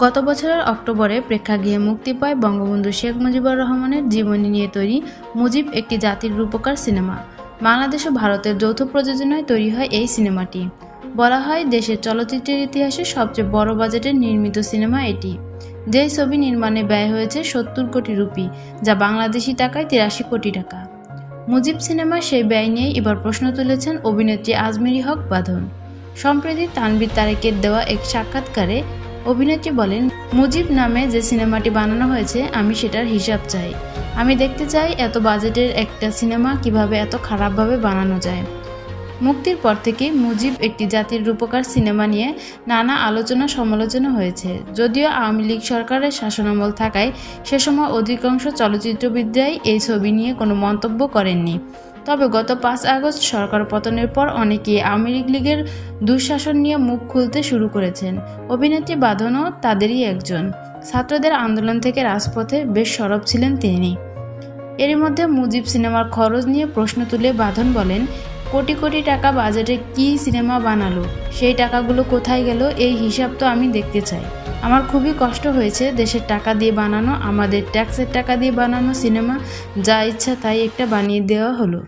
গত বছরের অক্টোবরে প্রেক্ষাগৃহে মুক্তি পায় বঙ্গবন্ধু শেখ মুজিবুর রহমানের জীবনী নিয়ে তৈরি মুজিব একটি জাতির রূপকার সিনেমা। বাংলাদেশ ও ভারতের যৌথ প্রযোজনায় তৈরি হয় এই সিনেমাটি। বলা হয় দেশের চলচ্চিত্রের ইতিহাসে সবচেয়ে বড় বাজেটের নির্মিত সিনেমা এটি। যেই ছবি নির্মাণে ব্যয় হয়েছে ৭০ কোটি রুপি, যা বাংলাদেশি টাকায় ৮৩ কোটি টাকা। মুজিব সিনেমার সেই ব্যয় নিয়েই এবার প্রশ্ন তুলেছেন অভিনেত্রী আজমেরী হক বাঁধন। সম্প্রতি তানভীর তারেকের দেওয়া এক সাক্ষাৎকারে অভিনেত্রী বলেন, মুজিব নামে যে সিনেমাটি বানানো হয়েছে আমি সেটার হিসাব চাই। আমি দেখতে চাই এত বাজেটের একটা সিনেমা কিভাবে এত খারাপভাবে বানানো যায়। মুক্তির পর থেকে মুজিব একটি জাতির রূপকার সিনেমা নিয়ে নানা আলোচনা সমালোচনা হয়েছে। যদিও আওয়ামী লীগ সরকারের শাসনামল থাকায় সে সময় অধিকাংশ চলচ্চিত্রবিদরাই এই ছবি নিয়ে কোনো মন্তব্য করেননি। তবে গত ৫ আগস্ট সরকার পতনের পর অনেকেই আওয়ামী লীগের দুঃশাসন নিয়ে মুখ খুলতে শুরু করেছেন। অভিনেত্রী বাঁধনও তাদেরই একজন। ছাত্রদের আন্দোলন থেকে রাজপথে বেশ সরব ছিলেন তিনি। এরই মধ্যে মুজিব সিনেমার খরচ নিয়ে প্রশ্ন তুলে বাঁধন বলেন, কোটি কোটি টাকা বাজেটে কী সিনেমা বানালো, সেই টাকাগুলো কোথায় গেল এই হিসাব তো আমি দেখতে চাই। আমার খুবই কষ্ট হয়েছে দেশের টাকা দিয়ে বানানো, আমাদের ট্যাক্সের টাকা দিয়ে বানানো সিনেমা, যা ইচ্ছা তাই একটা বানিয়ে দেওয়া হলো।